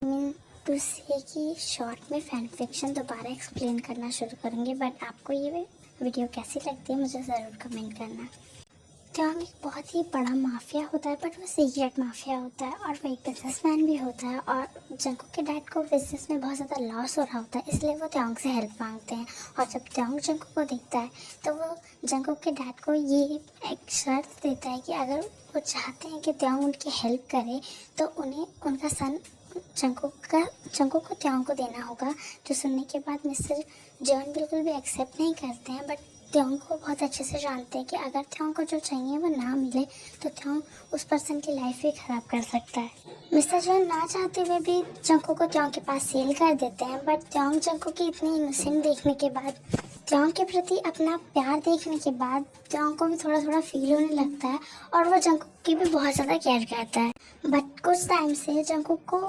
To से कि short में फैन फिक्शन दोबारा एक्सप्लेन करना शुरू करूँगी, बट आपको ये वीडियो कैसी लगती है मुझे ज़रूर कमेंट करना। त्योंग एक बहुत ही बड़ा माफिया होता है, बट वो सीक्रेट माफिया होता है और वो एक बिजनेसमैन भी होता है। और जंगकुक के डैड को बिजनेस में बहुत ज़्यादा लॉस हो रहा होता है, इसलिए वो त्योंग से हेल्प मांगते हैं। और जब त्योंग जंगकुक को देखता है तो वो जंगकुक के डैड को ये एक शर्त देता है कि अगर वो चाहते हैं कि त्योंग उनकी हेल्प करे तो उन्हें उनका सन जंगकुक को त्योंग को देना होगा। जो सुनने के बाद मिस्टर जॉन बिल्कुल भी एक्सेप्ट नहीं करते हैं, बट त्योंग को बहुत अच्छे से जानते हैं कि अगर त्योंग को जो चाहिए वो ना मिले तो त्योंग उस पर्सन की लाइफ भी ख़राब कर सकता है। मिस्टर जॉन ना चाहते हुए भी जंगकुक को त्योंग के पास सेल कर देते हैं, बट त्योंग जंगकुक की इतनी इनोसेंट देखने के बाद, त्योंग के प्रति अपना प्यार देखने के बाद त्योंग को भी थोड़ा थोड़ा फील होने लगता है और वो जंगकुक की भी बहुत ज़्यादा केयर करता है। बट कुछ टाइम से जंगकुक को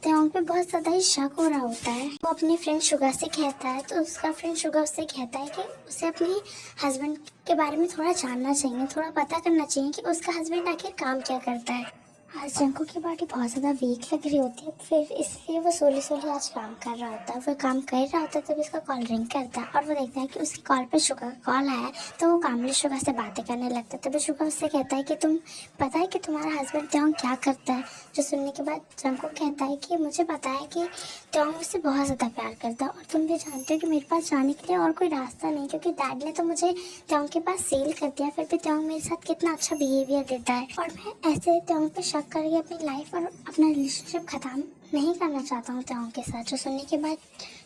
त्योंग पे बहुत ज़्यादा ही शक हो रहा होता है। वो अपनी फ्रेंड शुगा से कहता है तो उसका फ्रेंड शुगा उससे कहता है कि उसे अपनी हस्बैंड के बारे में थोड़ा जानना चाहिए, थोड़ा पता करना चाहिए कि उसका हस्बैंड आखिर काम क्या करता है। आज जंगकुक की बॉडी बहुत ज़्यादा वीक लग रही होती है, फिर इसलिए वो सोली आज काम कर रहा होता है। वो काम कर रहा होता है तब इसका कॉल रिंग करता है और वो देखता है कि उसकी कॉल पे शुगा का कॉल आया है, तो वो कामली शुगा से बातें करने लगता है। तभी शुगा उससे कहता है कि तुम पता है कि तुम्हारा हस्बैंड त्योंग क्या करता है। जो सुनने के बाद जंगकुक कहता है कि मुझे पता है कि त्योंग मुझसे बहुत ज़्यादा प्यार करता है और तुम भी जानते हो कि मेरे पास जाने के लिए और कोई रास्ता नहीं, क्योंकि डैड ने तो मुझे त्योंग के पास सेल कर दिया, फिर भी त्योंग मेरे साथ कितना अच्छा बिहेवियर देता है और मैं ऐसे त्योंग पे शक करके अपनी लाइफ और अपना रिलेशनशिप ख़त्म नहीं करना चाहता हूँ त्योंग के साथ। जो सुनने के बाद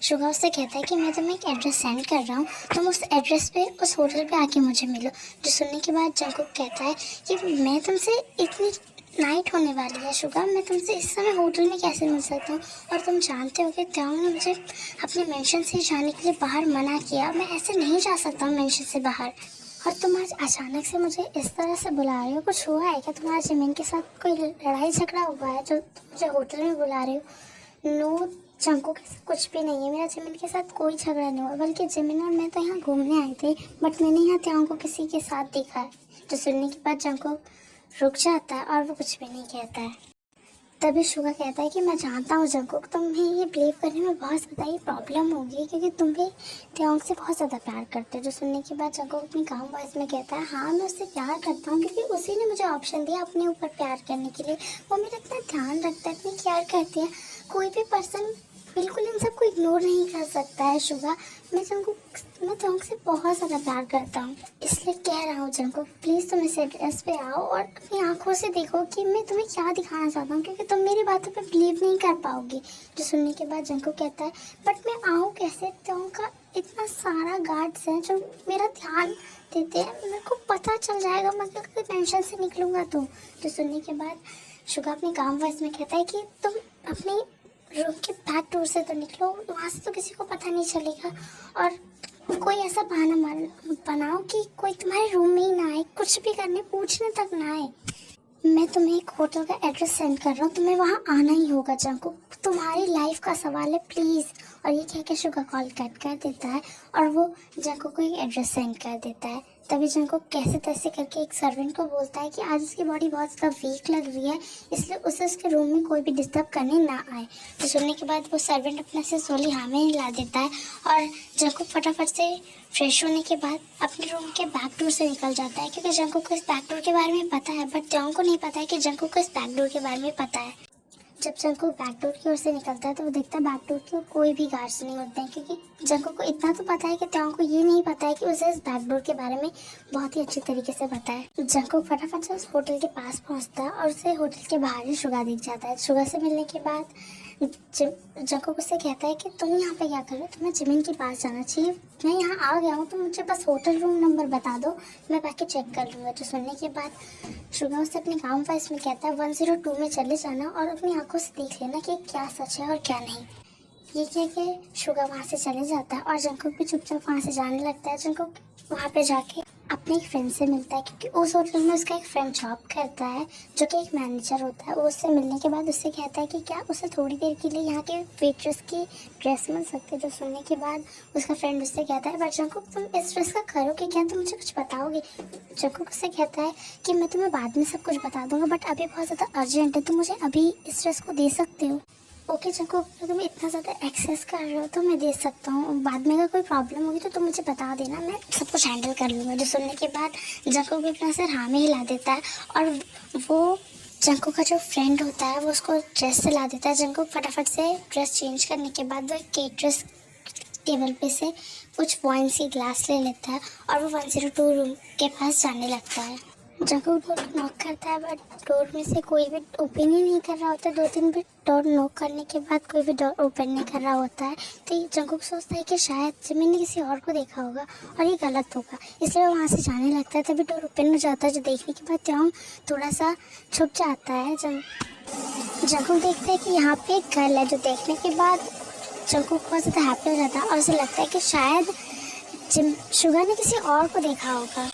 शुगा उससे कहता है कि मैं तुम्हें एक एड्रेस सेंड कर रहा हूँ, तुम उस एड्रेस पे उस होटल पे आके मुझे मिलो। जो सुनने के बाद जंगकुक कहता है कि मैं तुमसे इतनी नाइट होने वाली है शुगा, मैं तुमसे इस समय होटल में कैसे मिल सकता हूँ, और तुम जानते हो कि त्योंग ने मुझे अपने मेंशन से जाने के लिए बाहर मना किया, मैं ऐसे नहीं जा सकता हूँ मेंशन से बाहर। और तुम आज अचानक से मुझे इस तरह से बुला रहे हो, कुछ हुआ है क्या? तुम्हारा जिमिन के साथ कोई लड़ाई झगड़ा हुआ है जो मुझे होटल में बुला रहे हो? नो जंगकुक, कुछ भी नहीं है, मेरा जिमिन के साथ कोई झगड़ा नहीं हुआ, बल्कि जिमिन और मैं तो यहाँ घूमने आए थे, बट मैंने यहाँ त्योंग को किसी के साथ देखा है। जो सुनने के बाद जंगकुक रुक जाता है और वो कुछ भी नहीं कहता है। तभी शुगा कहता है कि मैं जानता हूँ जंगकुक, तुम्हें ये बिलीव करने में बहुत ज़्यादा ही प्रॉब्लम होगी क्योंकि तुम भी त्योंग से बहुत ज़्यादा प्यार करते हो। जो सुनने के बाद जंगकुक अपनी काम वॉइस में कहता है हाँ मैं उससे प्यार करता हूँ क्योंकि उसी ने मुझे ऑप्शन दिया अपने ऊपर प्यार करने के लिए। वो मेरा इतना ध्यान रखता है, इतनी केयर करती है, कोई भी पर्सन बिल्कुल इन सबको इग्नोर नहीं कर सकता है। शुगा, मैं त्योंग से बहुत ज़्यादा प्यार करता हूँ, इसलिए कह रहा हूँ जंगकुक प्लीज़ तुम इस एड्रेस पे आओ और अपनी आंखों से देखो कि मैं तुम्हें क्या दिखाना चाहता हूँ, क्योंकि तुम मेरी बातों पे बिलीव नहीं कर पाओगी। जो सुनने के बाद जंगकुक कहता है बट मैं आऊँ कैसे? त्योंग का इतना सारा गार्ड्स हैं जो मेरा ध्यान देते हैं, मेरे को पता चल जाएगा मैं अगर टेंशन से निकलूँगा तो। जो सुनने के बाद शुगा अपनी काम वॉइस में कहता है कि तुम अपनी रूम के बैक डोर से तो निकलो, वहाँ से तो किसी को पता नहीं चलेगा, और कोई ऐसा बहाना बनाओ कि कोई तुम्हारे रूम में ही ना आए, कुछ भी करने पूछने तक ना आए। मैं तुम्हें एक होटल का एड्रेस सेंड कर रहा हूँ, तुम्हें वहाँ आना ही होगा जंगकुक, तुम्हारी लाइफ का सवाल है प्लीज़। और ये कह के शुगा कॉल कट कर देता है और वो जंगकुक को एक एड्रेस सेंड कर देता है। तभी जंगकुक कैसे तैसे करके एक सर्वेंट को बोलता है कि आज उसकी बॉडी बहुत ज़्यादा वीक लग रही है, इसलिए उसे उसके रूम में कोई भी डिस्टर्ब करने ना आए। तो सुनने के बाद वो सर्वेंट अपने से सोली हाँ में ला देता है और जंगकुक फटाफट से फ्रेश होने के बाद अपने रूम के बैक डोर से निकल जाता है, क्योंकि जंगकुक को इस बैक डोर के बारे में पता है, बट त्योंग को नहीं पता है कि जंगकुक को इस बैक डोर के बारे में पता है। जब जंगकुक बैकडोर की ओर से निकलता है तो वो देखता है बैकडोर की ओर कोई भी गार्ड्स नहीं होते हैं, क्योंकि जंगकुक को इतना तो पता है कि त्योंग को ये नहीं पता है कि उसे इस बैकडोर के बारे में बहुत ही अच्छी तरीके से पता है। जंगकुक फटाफट से उस होटल के पास पहुंचता है और उसे होटल के बाहर ही शुगा दिख जाता है। शुगा से मिलने के बाद जंगकुक उससे कहता है कि तुम यहाँ पे क्या कर रहे हो, तुम्हें जिमिन के पास जाना चाहिए, मैं यहाँ आ गया हूँ, तुम मुझे बस होटल रूम नंबर बता दो, मैं बाकी चेक कर लूँगा। जो सुनने के बाद शुगा उससे अपनी काम वॉइस में कहता है 102 में चले जाना और अपनी आंखों से देख लेना कि क्या सच है और क्या नहीं। ये कह के शुगा वहाँ से चले जाता है और जंगकुक भी चुपचाप वहाँ से जाने लगता है। जंगकुक वहाँ पे जाके अपने एक फ्रेंड से मिलता है, क्योंकि उस होटल में उसका एक फ्रेंड जॉब करता है जो कि एक मैनेजर होता है। वो उससे मिलने के बाद उससे कहता है कि क्या उसे थोड़ी देर के लिए यहाँ के वेट्रेस की ड्रेस मिल सकती है। जो सुनने के बाद उसका फ्रेंड उससे कहता है बट जंगकुक तुम इस ड्रेस का करोगे क्या, तुम मुझे कुछ बताओगे? जंगकुक उससे कहता है कि मैं तुम्हें बाद में सब कुछ बता दूंगा, बट अभी बहुत ज़्यादा अर्जेंट है, तुम मुझे अभी इस ड्रेस को दे सकते हो। ओके जंकुक, तो तुम इतना ज़्यादा एक्सेस कर रहे हो तो मैं दे सकता हूँ, बाद में अगर कोई प्रॉब्लम होगी तो तुम मुझे बता देना, मैं सब कुछ हैंडल कर लूँगा। जो सुनने के बाद जंकुक भी अपना सर हाँ में हिला देता है और वो जंकुक का जो फ्रेंड होता है वो उसको ड्रेस से ला देता है। जंकुक फटाफट से ड्रेस चेंज करने के बाद वो केटरस टेबल पे से कुछ वाइन सी ग्लास ले लेता है और वो 102 रूम के पास जाने लगता है। जंकुक डोर नॉक करता है बट डोर में से कोई भी ओपन ही नहीं कर रहा होता। 2-3 बार डोर नॉक करने के बाद कोई भी डोर ओपन नहीं कर रहा होता है। तो ये जंकुक सोचता है कि शायद जिमिन ने किसी और को देखा होगा और ये गलत होगा, इसलिए वो वहाँ से जाने लगता है। तभी डोर ओपन हो जाता है, जो देखने के बाद त्योंग थोड़ा सा छुप जाता है। जंकुक देखता है कि यहाँ पे एक गर्ल है, जो देखने के बाद जंकुक बहुत ज़्यादा हैप्पी हो जाता है और उसे लगता है कि शायद शुगर ने किसी और को देखा होगा।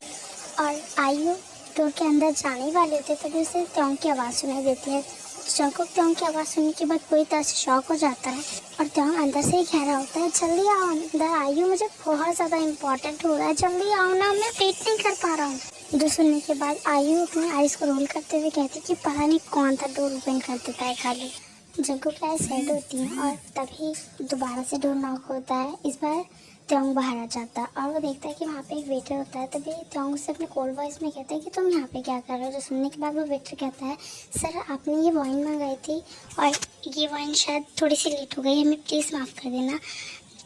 और आयु डोर के अंदर जाने वाले होते तभी उसे त्योंग की आवाज़ सुनाई देती है। जंकुक त्योंग की आवाज़ सुनने के बाद पूरी तरह से शॉक हो जाता है और त्योंग अंदर से ही कह रहा होता है, जल्दी आओ अंदर, आयु मुझे बहुत ज़्यादा इंपॉर्टेंट हो रहा है, जल्दी आओ ना, मैं वेट नहीं कर पा रहा हूँ। जो सुनने के बाद आयु अपनी आइज़ को रोल करते हुए कहती कि पता नहीं कौन था डोर ओपन कर देता है खाली। जंकुक की आइज़ सेट होती हैं और तभी दोबारा से डोर नॉक होता है। इस बार त्योंग बाहर आ जाता है और वो देखता है कि वहाँ पे एक वेटर होता है। तभी त्योंग उससे अपने कोल्ड वॉइस में कहता है कि तुम यहाँ पे क्या कर रहे हो। जो सुनने के बाद वो वेटर कहता है, सर आपने ये वाइन मंगाई थी और ये वाइन शायद थोड़ी सी लेट हो गई, हमें प्लीज़ माफ़ कर देना।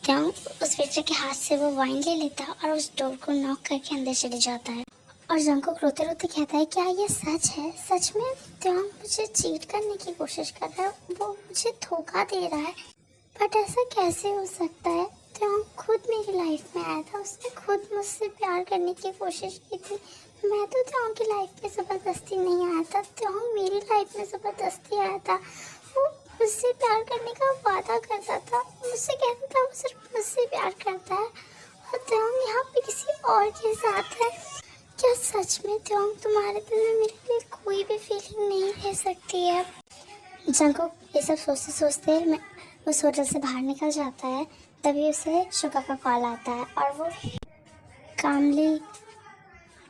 त्योंग उस वेटर के हाथ से वो वाइन ले लेता है और उस डोर को नॉक करके अंदर चले जाता है। और जंकुक रोते रोते कहता है, क्या ये सच है? सच में त्योंग मुझे चीट करने की कोशिश कर रहा है, वो मुझे धोखा दे रहा है, बट ऐसा कैसे हो सकता है? त्योंग खुद मेरी लाइफ में आया था, उसने खुद मुझसे प्यार करने की कोशिश की थी, मैं तो त्योंग की लाइफ में ज़बरदस्ती नहीं आया था, त्योंग मेरी लाइफ में ज़बरदस्ती आया था। वो मुझसे प्यार करने का वादा करता था, मुझसे कहता था वो सिर्फ मुझसे प्यार करता है और त्योंग यहाँ पे किसी और के साथ है। क्या सच में त्योंग तुम्हारे दिल में मेरे लिए कोई भी फीलिंग नहीं रह सकती है? जंकुक ये सब सोचते सोचते मैं उस होटल से बाहर निकल जाता है। तभी उसे शुगा का कॉल आता है और वो कामली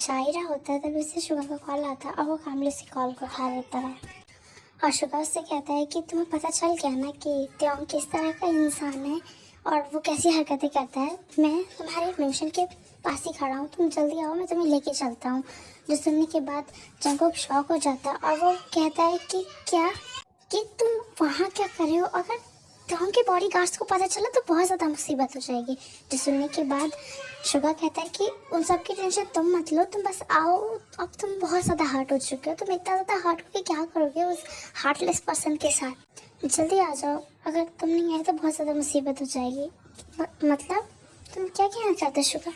जा ही रहा होता है। तभी उसे शुगा का कॉल आता है और वो कामली से कॉल को उठा लेता है और शुगा उससे कहता है कि तुम्हें पता चल गया ना कि त्योंग किस तरह का इंसान है और वो कैसी हरकतें करता है। मैं तुम्हारे मेंशन के पास ही खड़ा हूँ, तुम जल्दी आओ, मैं तुम्हें लेके चलता हूँ। जो सुनने के बाद जंकुक शॉक हो जाता है और वो कहता है कि क्या, कि तुम वहाँ क्या कर रहे हो? अगर त्योंग के बॉडी गार्ड्स को पता चला तो बहुत ज़्यादा मुसीबत हो जाएगी। जो सुनने के बाद शुगा कहता है कि उन सब की टेंशन तुम मत लो, तुम बस आओ, अब तुम बहुत ज़्यादा हर्ट हो चुके हो, तुम इतना ज़्यादा हर्ट होकर क्या करोगे उस हार्टलेस पर्सन के साथ? जल्दी आ जाओ, अगर तुम नहीं आए तो बहुत ज़्यादा मुसीबत हो जाएगी। मतलब तुम क्या कहना चाहते हो शुगा?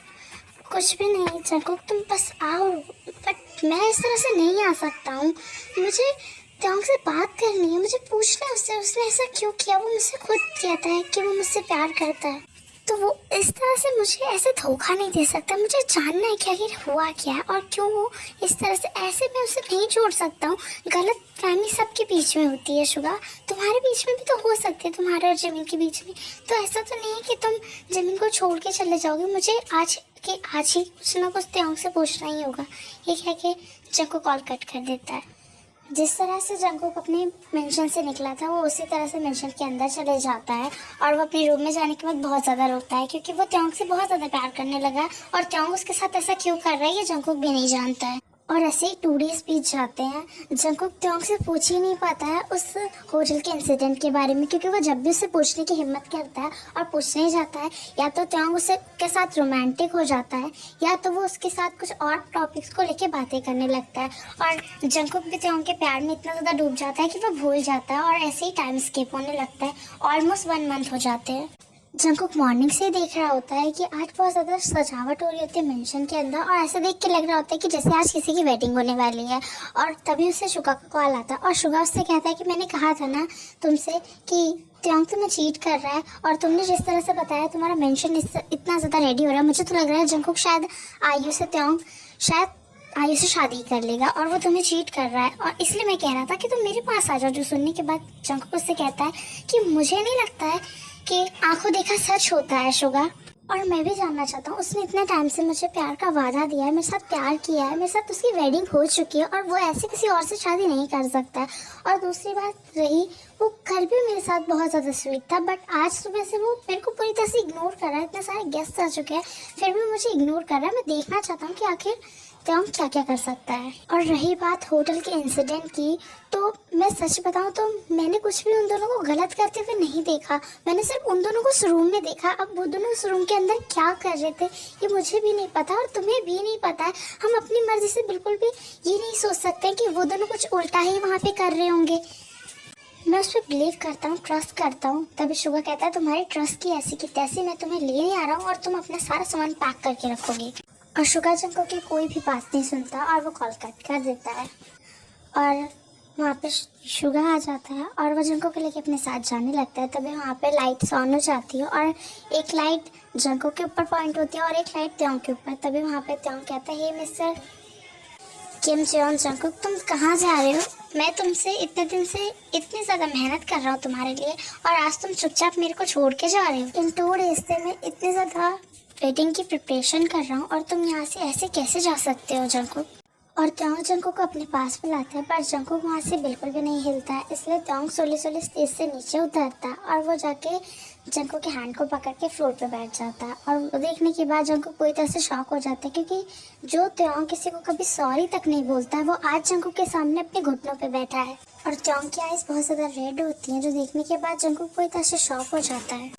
कुछ भी नहीं जंकुक, तुम बस आओ, बट मैं इस तरह से नहीं आ सकता हूँ, मुझे त्योंग से बात करनी है, मुझे पूछना है उससे उसने ऐसा क्यों किया। वो मुझसे खुद कहता है कि वो मुझसे प्यार करता है, तो वो इस तरह से मुझे ऐसे धोखा नहीं दे सकता। मुझे जानना है कि आखिर हुआ क्या है और क्यों वो इस तरह से, ऐसे मैं उसे नहीं छोड़ सकता हूँ। गलत फहमी सबके बीच में होती है शुगा, तुम्हारे बीच में भी तो हो सकती है, तुम्हारे और जमीन के बीच में। तो ऐसा तो नहीं है कि तुम जमीन को छोड़ के चले जाओगे, मुझे आज ही कुछ ना कुछ त्योंग से पूछना ही होगा। ये कह के जंकुक कॉल कट कर देता है। जिस तरह से जंकुक अपने मेंशन से निकला था वो उसी तरह से मेंशन के अंदर चले जाता है और वो अपने रूम में जाने के बाद बहुत ज़्यादा रोता है, क्योंकि वो त्योंग से बहुत ज़्यादा प्यार करने लगा और त्योंग उसके साथ ऐसा क्यों कर रहा है ये जंकुक भी नहीं जानता है। और ऐसे ही 2 डेज बीत जाते हैं। जंकुक त्योंग से पूछ ही नहीं पाता है उस होटल के इंसिडेंट के बारे में, क्योंकि वो जब भी उसे पूछने की हिम्मत करता है और पूछने ही जाता है, या तो त्योंग उसके के साथ रोमांटिक हो जाता है या तो वो उसके साथ कुछ और टॉपिक्स को लेके बातें करने लगता है। और जंकुक भी त्योंग के प्यार में इतना ज़्यादा डूब जाता है कि वो भूल जाता है और ऐसे ही टाइम स्किप होने लगता है। ऑलमोस्ट 1 मंथ हो जाते हैं। जंकुक मॉर्निंग से देख रहा होता है कि आज बहुत ज़्यादा सजावट हो रही होती है मेंशन के अंदर और ऐसे देख के लग रहा होता है कि जैसे आज किसी की वेडिंग होने वाली है। और तभी उसे शुगा का कॉल आता है और शुगा उससे कहता है कि मैंने कहा था ना तुमसे कि त्योंग तुम्हें चीट कर रहा है और तुमने जिस तरह से बताया तुम्हारा मेंशन इतना ज़्यादा रेडी हो रहा है, मुझे तो लग रहा है जंकुक शायद आयु से शादी कर लेगा और वो तुम्हें चीट कर रहा है, और इसलिए मैं कह रहा था कि तुम मेरे पास आ जाओ। जो सुनने के बाद जंकुक उससे कहता है कि मुझे नहीं लगता है कि आंखों देखा सच होता है शुगा, और मैं भी जानना चाहता हूँ उसने इतने टाइम से मुझे प्यार का वादा दिया है, मेरे साथ प्यार किया है, मेरे साथ उसकी वेडिंग हो चुकी है और वो ऐसे किसी और से शादी नहीं कर सकता है। और दूसरी बात रही वो कल भी मेरे साथ बहुत ज़्यादा स्वीट था, बट आज सुबह से वो मेरे को पूरी तरह से इग्नोर कर रहा है। इतने सारे गेस्ट आ चुके हैं फिर भी मुझे इग्नोर कर रहा है। मैं देखना चाहता हूँ कि आखिर त्योंग क्या क्या कर सकता है। और रही बात होटल के इंसिडेंट की, तो मैं सच बताऊं तो मैंने कुछ भी उन दोनों को गलत करते हुए नहीं देखा। मैंने सिर्फ उन दोनों को उस रूम में देखा। अब वो दोनों उस रूम के अंदर क्या कर रहे थे ये मुझे भी नहीं पता और तुम्हें भी नहीं पता है। हम अपनी मर्जी से बिल्कुल भी ये नहीं सोच सकते कि वो दोनों कुछ उल्टा ही वहाँ पे कर रहे होंगे। मैं उस पर बिलीव करता हूँ, ट्रस्ट करता हूँ। तभी शुगर कहता है तुम्हारी ट्रस्ट की ऐसी की तैसी, मैं तुम्हें लेने आ रहा हूँ और तुम अपना सारा सामान पैक करके रखोगे। और शुगर जंको की कोई भी बात नहीं सुनता और वो कॉल कट कर देता है। और वहाँ पे शुगर आ जाता है और वो जंको को लेके अपने साथ जाने लगता है। तभी वहाँ पे लाइट्स ऑन हो जाती है और एक लाइट जंको के ऊपर पॉइंट होती है और एक लाइट त्योंग के ऊपर। तभी वहाँ पे त्योंग कहता है हे मिस्टर किम जेओन जंकुक, तुम कहाँ जा रहे हो? मैं तुमसे इतने दिन से इतनी ज़्यादा मेहनत कर रहा हूँ तुम्हारे लिए और आज तुम चुपचाप मेरे को छोड़ के जा रहे हो। इन 2 डेज से मैं इतनी ज़्यादा वेडिंग की प्रिपरेशन कर रहा हूँ और तुम यहाँ से ऐसे कैसे जा सकते हो जंकुक? और त्योंग जंकुक को अपने पास बुलाता है पर जंकुक वहाँ से बिल्कुल भी नहीं हिलता है। इसलिए त्योंग सोली स्टेज से नीचे उतरता है और वो जाके जंकुक के हैंड को पकड़ के फ्लोर पे बैठ जाता है। और वो देखने के बाद जंकुक पूरी तरह से शॉक हो जाता है क्योंकि जो त्योंग किसी को कभी सॉरी तक नहीं बोलता है वो आज जंकुक के सामने अपने घुटनों पे बैठा है। और त्योंग की आइज बहुत ज़्यादा रेड होती हैं जो देखने के बाद जंकुक पूरी तरह से शॉक हो जाता है।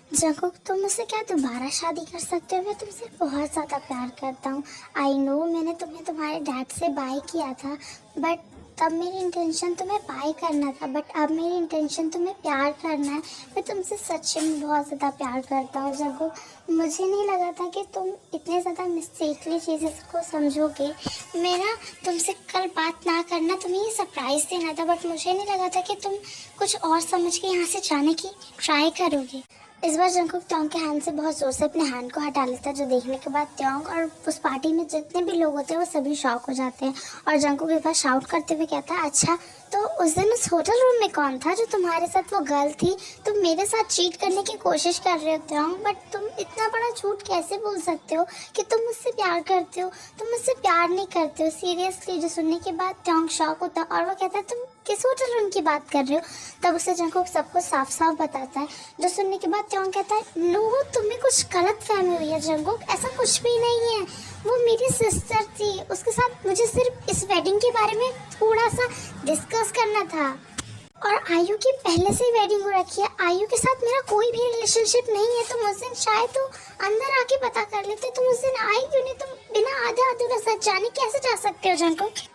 जंकुक तुम मुझसे क्या दोबारा शादी कर सकते हो? मैं तुमसे बहुत ज़्यादा प्यार करता हूँ। आई नो मैंने तुम्हें तुम्हारे डैड से बाय किया था बट तब मेरी इंटेंशन तुम्हें बाय करना था, बट अब मेरी इंटेंशन तुम्हें प्यार करना है। मैं तुमसे सच में बहुत ज़्यादा प्यार करता हूँ जंकुक। मुझे नहीं लगा था कि तुम इतने ज़्यादा मिस्टेकली चीज़ें को समझोगे। मेरा तुमसे कल बात ना करना तुम्हें ये सरप्राइज़ देना था, बट मुझे नहीं लगा था कि तुम कुछ और समझ के यहाँ से जाने की ट्राई करोगे। इस बार जंकुक त्योंग के हैंड से बहुत जोर से अपने हैंड को हटा लेता है जो देखने के बाद त्योंग और उस पार्टी में जितने भी लोग होते हैं वो सभी शॉक हो जाते हैं। और जंकुक एक बार शाउट करते हुए कहता है अच्छा तो उस दिन उस होटल रूम में कौन था जो तुम्हारे साथ वो गर्ल थी? तुम मेरे साथ चीट करने की कोशिश कर रहे हो त्योंग, बट तुम इतना बड़ा झूठ कैसे बोल सकते हो कि तुम मुझसे प्यार करते हो? तुम मुझसे प्यार नहीं करते हो सीरियसली। जो सुनने के बाद त्योंग शॉक होता है और वो कहता है तुम किस होटल रूम की बात कर रहे हो? तब उसे जंकुक सब कुछ साफ साफ बताता है जो सुनने के बाद त्योंग कहता है नो तुम्हें कुछ गलत फहमी हुई है जंकुक, ऐसा कुछ भी नहीं है। वो मेरी सिस्टर थी, उसके साथ मुझे सिर्फ इस वेडिंग के बारे में थोड़ा सा डिस्कस करना था। और आयु की पहले से ही वेडिंग हो रखी है, आयु के साथ मेरा कोई भी रिलेशनशिप नहीं है। तुम उस दिन शायद तो अंदर आके पता कर लेते। तुम उस दिन आई क्यों नहीं? तुम बिना आधे अधूरा सच जाने कैसे जा सकते हो जंकुक?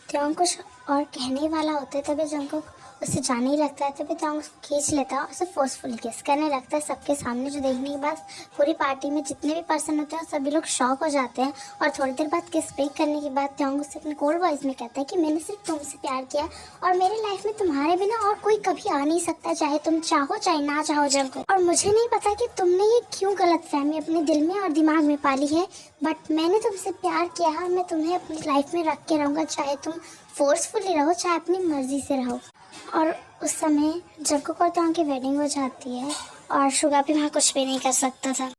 त्योंग कुछ और कहने वाला होता है तभी जंकुक उससे जाने ही लगता है। तभी त्योंग खींच लेता है और उसे फोर्सफुली किस करने लगता है सबके सामने जो देखने के बाद पूरी पार्टी में जितने भी पर्सन होते हैं सभी लोग शॉक हो जाते हैं। और थोड़ी देर बाद किस ब्रेक करने के बाद त्योंग उससे अपने कोल्ड वॉइस में कहता है कि मैंने सिर्फ तुमसे प्यार किया और मेरी लाइफ में तुम्हारे बिना और कोई कभी आ नहीं सकता, चाहे तुम चाहो चाहे ना चाहो जंकुक। और मुझे नहीं पता कि तुमने ये क्यों गलतफहमी अपने दिल में और दिमाग में पाली है, बट मैंने तुमसे प्यार किया है और मैं तुम्हें अपनी लाइफ में रख के रहूँगा, चाहे तुम फोर्सफुली रहो चाहे अपनी मर्जी से रहो। और उस समय जंकुक और त्योंग की वेडिंग हो जाती है और शुगा भी वहाँ कुछ भी नहीं कर सकता था।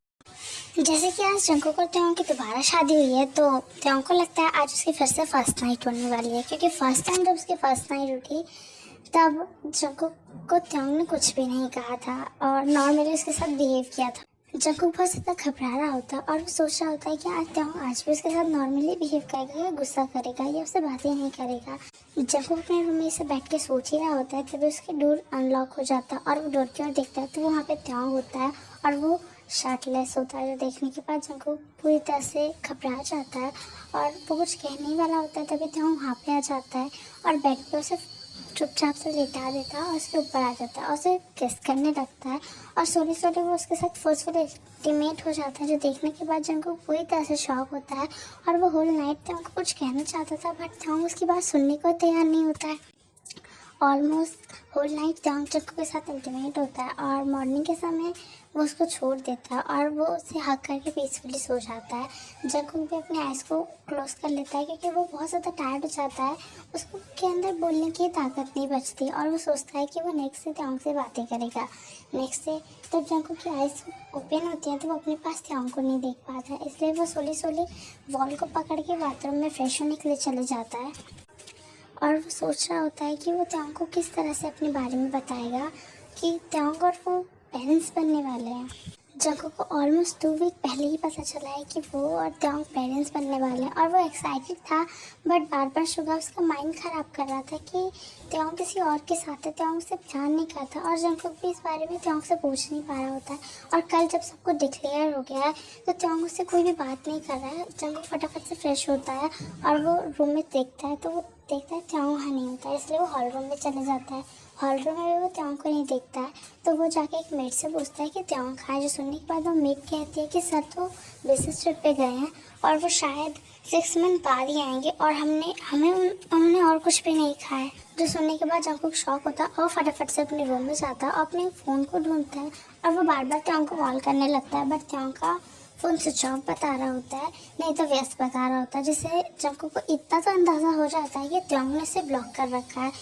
जैसे कि आज जंकुक और त्योंग की दोबारा शादी हुई है तो त्योंग को लगता है आज उसकी फिर से फर्स्ट नाइट होने वाली है, क्योंकि फर्स्ट टाइम जब उसकी फर्स्ट नाइट उठी तब जंकुक को त्योंग ने कुछ भी नहीं कहा था और नॉर्मली उसके साथ बिहेव किया था। जंकुक बहुत ज़्यादा घबरा रहा होता है और वो सोच रहा होता है कि आज त्योंग आज भी उसके साथ नॉर्मली बिहेव करेगा या गुस्सा करेगा या उससे बातें नहीं करेगा। जंकुक अपने रूम में से बैठ के सोच ही रहा होता है तभी उसके डोर अनलॉक हो जाता है और वो डोर की ओर देखता है तो वहाँ पे त्योंग होता है और वो शर्टलेस होता है। जो देखने के बाद जंकुक पूरी तरह से घबरा जाता है और वो कुछ कहने ही वाला होता है तभी त्योंग वहाँ पे आ जाता है और बेड पे उसे चुपचाप से लेटा देता है और उसके ऊपर आ जाता है और उसे किस करने लगता है और सोने सोने वो उसके साथ फोर्सफुली इंटीमेट हो जाता है। जो देखने के बाद जंकुक पूरी तरह से शॉक होता है और वो होल नाइट त्योंग को कुछ कहना चाहता था बट त्योंग उसकी बात सुनने को तैयार नहीं होता है। ऑलमोस्ट होल नाइट त्योंग जंकुक के साथ इंटीमेट होता है और मॉर्निंग के समय वो उसको छोड़ देता है और वो उसे हक करके पीसफुली सो जाता है। जंकुक भी अपने आइज़ को क्लोज कर लेता है क्योंकि वो बहुत ज़्यादा टायर्ड हो जाता है, उसको के अंदर बोलने की ताकत नहीं बचती और वो सोचता है कि वो नेक्स्ट डे त्योंग से बातें करेगा। नेक्स्ट डे जब जंकुक की आइज़ ओपन होती है तो वो अपने पास त्योंग को नहीं देख पाता है, इसलिए वो सोली सोली वॉल को पकड़ के बाथरूम में फ्रेश होने के लिए चले जाता है। और वो सोच रहा होता है कि वो त्योंग को किस तरह से अपने बारे में बताएगा कि त्योंग और वो पेरेंट्स बनने वाले हैं। जंगकुक को ऑलमोस्ट 2 वीक पहले ही पता चला है कि वो और त्योंग पेरेंट्स बनने वाले हैं और वो एक्साइटेड था, बट बार बार शुगा उसका माइंड ख़राब कर रहा था कि त्योंग किसी और के साथ है। त्योंग उसे ध्यान नहीं करता और जंगकुक भी इस बारे में त्योंग से पूछ नहीं पा रहा होता है। और कल जब सबको डिक्लेयर हो गया है तो त्योंग उससे कोई भी बात नहीं कर रहा है। जंगकुक फटाफट से फ्रेश होता है और वो रूम में देखता है तो वो देखता है त्योंग वहाँ नहीं होता है, इसलिए वो हॉल रूम में चले जाता है। हॉल रूम में भी वो त्योंग को नहीं देखता है तो वो जाके एक मेड से पूछता है कि त्योंग कहाँ है। जो सुनने के बाद वो मेड कहती है कि सर तो बिजनेस ट्रिप पे गए हैं और वो शायद 6 मंथ बाद ही आएंगे और उन्होंने और कुछ भी नहीं खाया है। जो सुनने के बाद जंगकुक शॉक होता है और फटाफट से अपने रूम में जाता है और अपने फ़ोन को ढूंढता है और वो बार बार त्योंग को कॉल करने लगता है, बट त्योंग का फ़ोन स्विच ऑफ बता रहा होता है, नहीं तो व्यस्त बता रहा होता है, जिससे जंगकुक को इतना तो अंदाज़ा हो जाता है कि त्योंग ने इसे ब्लॉक कर रखा है।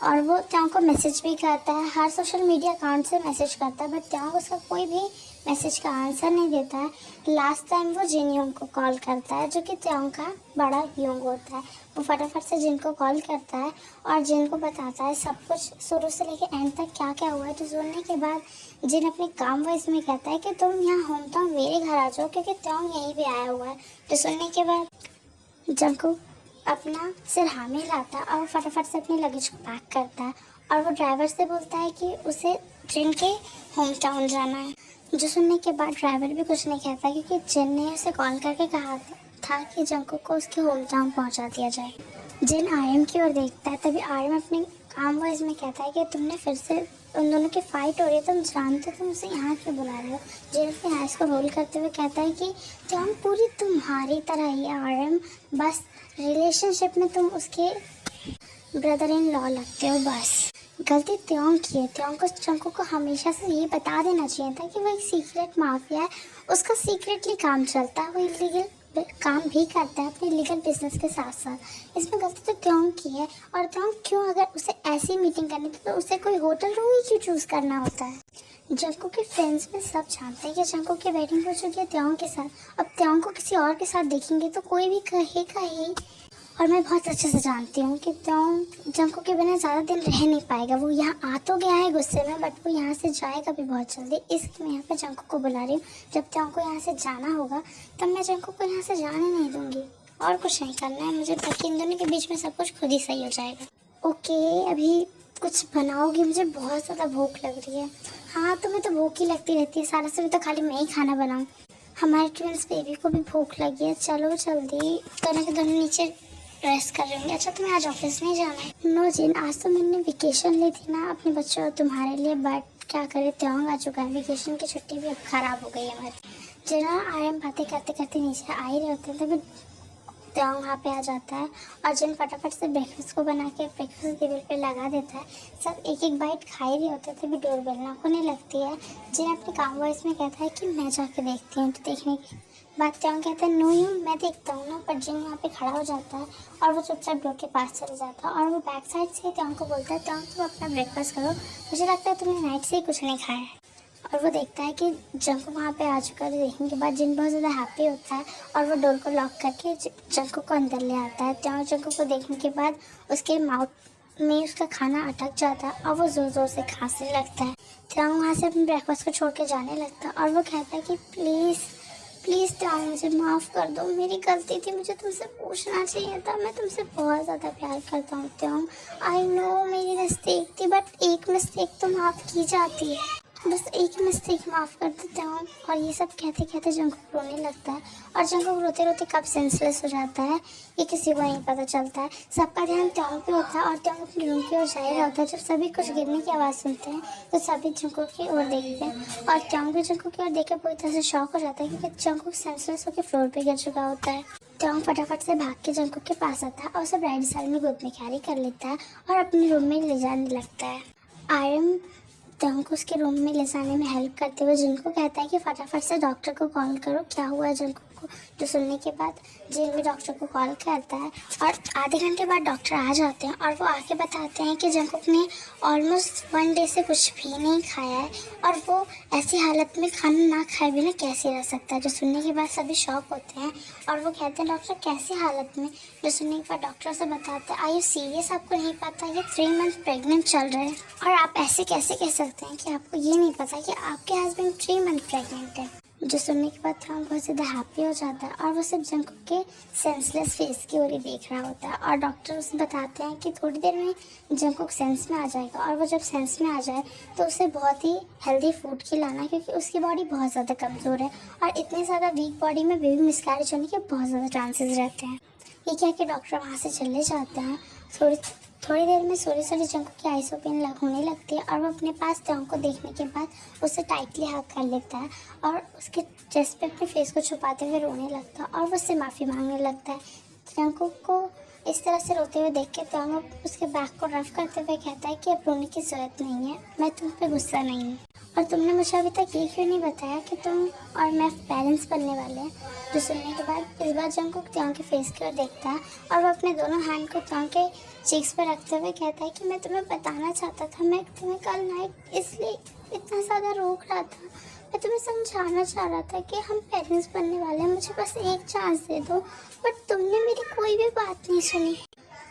और वो त्योंग को मैसेज भी करता है, हर सोशल मीडिया अकाउंट से मैसेज करता है, बट त्योंग उसका कोई भी मैसेज का आंसर नहीं देता है। लास्ट टाइम वो जिन योंग को कॉल करता है जो कि त्योंग का बड़ा योंग होता है। वो फटाफट से जिन को कॉल करता है और जिन को बताता है सब कुछ शुरू से लेकर एंड तक क्या क्या हुआ है। तो सुनने के बाद जिन अपने काम वॉइस में कहता है कि तुम यहाँ होम टाउन मेरे घर आ जाओ क्योंकि त्योंग यहीं भी आया हुआ है। तो सुनने के बाद जंगकुक अपना सिर हाँ में हिलाता है और फटाफट से अपने लगेज को पैक करता है और वो ड्राइवर से बोलता है कि उसे जिन के होम टाउन जाना है। जो सुनने के बाद ड्राइवर भी कुछ नहीं कहता क्योंकि जिन ने उसे कॉल करके कहा था कि जंगकुक को उसके होम टाउन पहुँचा दिया जाए। जिन आर्यन की ओर देखता है तभी आर्यन अपने काम वॉइस में कहता है कि तुमने फिर से उन दोनों की फाइट हो रही है, तुम जानते तुम उसे यहाँ क्यों बुला रहे हो। जिन अपने आइस को रोल करते हुए कहता है कि त्योंग पूरी तुम्हारी तरह ही आर्यन, बस रिलेशनशिप में तुम उसके ब्रदर इन लॉ लगते हो। बस गलती त्योंग की है। त्योंग को जंगकुक को हमेशा से ये बता देना चाहिए था कि वो एक सीक्रेट माफिया है, उसका सीक्रेटली काम चलता है, वो इलीगल काम भी करता है अपने लीगल बिजनेस के साथ साथ। इसमें गलती तो त्योंग की है। और त्योंग क्यों, अगर उसे ऐसी मीटिंग करनी थी तो उसे कोई होटल रूम ही क्यों चूज़ करना होता है। जंगकुक के फ्रेंड्स में सब जानते हैं कि जंगकुक की वेडिंग हो चुकी है त्योंग के साथ, अब त्योंग को किसी और के साथ देखेंगे तो कोई भी कहेगा ही। और मैं बहुत अच्छे से जानती हूँ कि त्योंग जंगकुक के बिना ज़्यादा दिन रह नहीं पाएगा। वो यहाँ आ तो गया है गुस्से में, बट वो यहाँ से जाएगा भी बहुत जल्दी, इसलिए मैं यहाँ पे जंगकुक को बुला रही हूँ। जब त्योंग को यहाँ से जाना होगा तब मैं जंगकुक को यहाँ से जाने नहीं दूँगी। और कुछ नहीं करना है मुझे, ताकि इन दोनों के बीच में सब कुछ खुद ही सही हो जाएगा। ओके, अभी कुछ बनाओगी? मुझे बहुत ज़्यादा भूख लग रही है। हाँ, तुम्हें तो भूख ही लगती रहती है, सारा समय तो खाली मैं ही खाना बनाऊँ। हमारे ट्विंस बेबी को भी भूख लगी है, चलो जल्दी। दोनों के दोनों नीचे रेस्ट कर रहे होंगे। अच्छा, तुम्हें आज ऑफिस नहीं जाना है? नो जिन, आज तो मैंने वेकेशन ली थी ना अपने बच्चों और तुम्हारे लिए, बट क्या करे त्योंग आ चुका है। वेकेशन की छुट्टी भी अब ख़राब हो गई है हमारी। जिना आराम बातें करते करते नीचे आ ही रहे होते हैं तभी त्योंग वहाँ पे आ जाता है और जिन फटाफट से ब्रेकफास्ट को बना के ब्रेकफास्ट टेबल पे लगा देता है। सब एक एक बाइट खा ही रहे होते थे, तभी डोरबेल नॉक होने लगती है। जिन अपने काम वॉइस में कहता है कि मैं जाके देखती हूँ। तो देखने की बात त्योंग कहता है नो यू, मैं देखता हूँ ना। पर जिन यहाँ पे खड़ा हो जाता है और वो चुपचाप डोर के पास चले जाता है और वो बैक साइड से त्योंग को बोलता है त्योंग तुम अपना ब्रेकफास्ट करो, मुझे लगता है तुमने नाइट से ही कुछ नहीं खाया है। और वो देखता है कि जंगकुक वहाँ पे आ चुका है। देखने के बाद जिन बहुत ज़्यादा हैप्पी होता है और वो डोर को लॉक करके जंगकुक को अंदर ले आता है। त्योंग जंगकुक को देखने के बाद उसके माउथ में उसका खाना अटक जाता है और वो ज़ोर ज़ोर से खांसने लगता है। त्योंग वहाँ से अपने ब्रेकफास्ट को छोड़ के जाने लगता है और वो कहता है कि प्लीज़ प्लीज़ त्योंग मुझे माफ़ कर दो, मेरी गलती थी, मुझे तुमसे पूछना चाहिए था, मैं तुमसे बहुत ज़्यादा प्यार करता हूँ त्योंग। आई नो मेरी मिस्टेक थी, बट एक मिस्टेक तो माफ़ की जाती है, बस एक मिस्टेक माफ़ कर देता हूँ। और ये सब कहते कहते जंगकुक रोने लगता है और जंगकुक रोते रोते कब सेंसलेस हो जाता है ये किसी को नहीं पता चलता है। सबका ध्यान त्योंग पे होता है और त्योंग अपने रूम की ओर जा रहा होता है। जब सभी कुछ गिरने की आवाज़ सुनते हैं तो सभी जंगकुक की ओर देखते हैं और त्योंग भी जंगकुक की ओर देख कर पूरी तरह से शॉक हो जाता है क्योंकि जंगकुक सेंसलेस होकर फ्लोर पर गिर चुका होता है। त्योंग फटाफट से भाग के जंगकुक के पास आता है और उसे ब्राइट साइड में गोद में कैरी कर लेता है और अपने रूम में ले जाने लगता है। आर्यन त्योंग को उसके रूम में ले जाने में हेल्प करते हुए जिनको कहता है कि फटाफट से डॉक्टर को कॉल करो, क्या हुआ है जंगकुक को, जो सुनने के बाद जिन भी डॉक्टर को कॉल करता है और आधे घंटे बाद डॉक्टर आ जाते हैं और वो आके बताते हैं कि जंकुक ने ऑलमोस्ट 1 डे से कुछ भी नहीं खाया है और वो ऐसी हालत में खाना ना खाए बिना कैसे रह सकता है। जो सुनने के बाद सभी शॉक होते हैं और वो कहते हैं डॉक्टर कैसी हालत में। जो सुनने के बाद डॉक्टर से बताते हैं, आर यू सीरियस, आपको नहीं पता ये 3 मंथ प्रेग्नेंट चल रहे हैं और आप ऐसे कैसे कह सकते हैं कि आपको ये नहीं पता कि आपके हस्बैंड 3 मंथ प्रेग्नेंट है। जो सुनने के बाद थॉन्ग बहुत ज़्यादा हैप्पी हो जाता है और वो सिर्फ जंकुक के सेंसलेस फेस की ओर ही देख रहा होता है और डॉक्टर उसे बताते हैं कि थोड़ी देर में जंकुक सेंस में आ जाएगा और वो जब सेंस में आ जाए तो उसे बहुत ही हेल्दी फूड खिलाना, क्योंकि उसकी बॉडी बहुत ज़्यादा कमज़ोर है और इतने ज़्यादा वीक बॉडी में बेबी मिसकैरेज होने के बहुत ज़्यादा चांसेस रहते हैं। ये क्या कि डॉक्टर वहाँ से चले जाते हैं। थोड़ी देर में सोरी जंकुक की आइस ओपन होने लगती है और वो अपने पास त्योंग को देखने के बाद उसे टाइटली हग कर लेता है और उसके चेस्ट पे अपने फेस को छुपाते हुए रोने लगता है और वो उससे माफ़ी मांगने लगता है। जंकुक को इस तरह से रोते हुए देख के त्योंग उसके बैक को रफ करते हुए कहता है कि अब रोने की ज़रूरत नहीं है, मैं तुम पे गुस्सा नहीं हूँ और तुमने मुझे अभी तक ये क्यों नहीं बताया कि तुम और मैं पेरेंट्स बनने वाले हैं। जो सुनने के बाद इस बार जंकुक त्योंग के फेस की ओर देखता है और वो अपने दोनों हैंड को त्योंग के चीक्स पर रखते हुए कहता है कि मैं तुम्हें बताना चाहता था, मैं तुम्हें कल नाइट इसलिए इतना ज़्यादा रोक रहा था, मैं तुम्हें समझाना चाह रहा था कि हम पेरेंट्स बनने वाले हैं, मुझे बस एक चांस दे दो, बट तुमने मेरी कोई भी बात नहीं सुनी।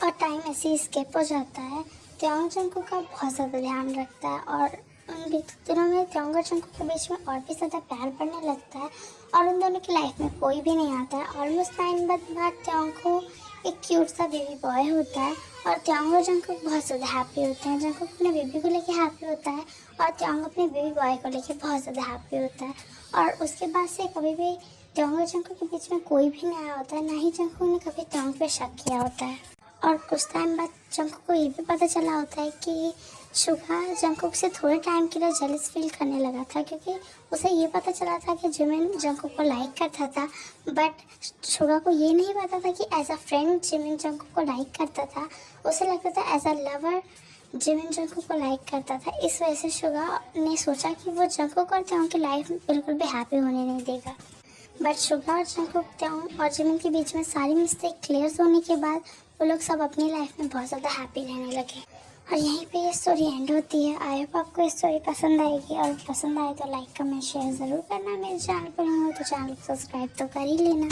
और टाइम ऐसे ही स्किप हो जाता है। त्योंग जंकुक का बहुत ज़्यादा ध्यान रखता है और उन दिनों में त्योंग और जंकुक के बीच में और भी ज़्यादा प्यार बढ़ने लगता है और उन दोनों की लाइफ में कोई भी नहीं आता है। ऑलमोस्ट 9 मंथ बाद त्योंग को एक क्यूट सा बेबी बॉय होता है और त्योंग और जंकुक बहुत ज़्यादा हैप्पी होते हैं। जंकुक अपने बेबी को लेके हैप्पी होता है और त्योंग अपने बेबी बॉय को लेके बहुत ज़्यादा हैप्पी होता है और उसके बाद से कभी भी त्योंग और जंकुक के बीच में कोई भी नहीं आया होता है, ना ही जंकुक ने कभी त्योंग पे शक किया होता है। और कुछ टाइम बाद जंकुक को ये भी पता चला होता है कि शुगा जंकुक से थोड़े टाइम के लिए जेलस फील करने लगा था, क्योंकि उसे ये पता चला था कि जिमिन जंकुक को लाइक करता था, बट शुगा को ये नहीं पता था कि as a friend Jimin Jungkook को लाइक करता था। उसे लगता था as a lover Jimin Jungkook को लाइक करता था। इस वजह से शुगा ने सोचा कि वो जंकुक और त्योंग की लाइफ बिल्कुल भी हैप्पी होने नहीं देगा। बट शुगा और जंकुक, त्योंग और जिमिन के बीच में सारी मिस्टेक क्लियर होने के बाद वो लोग सब अपनी लाइफ में बहुत ज़्यादा हैप्पी रहने लगे और यहीं पे ये स्टोरी एंड होती है। आई होप आपको ये स्टोरी पसंद आएगी और पसंद आए तो लाइक कमेंट शेयर ज़रूर करना। मेरे चैनल पर हो तो चैनल को सब्सक्राइब तो कर ही लेना।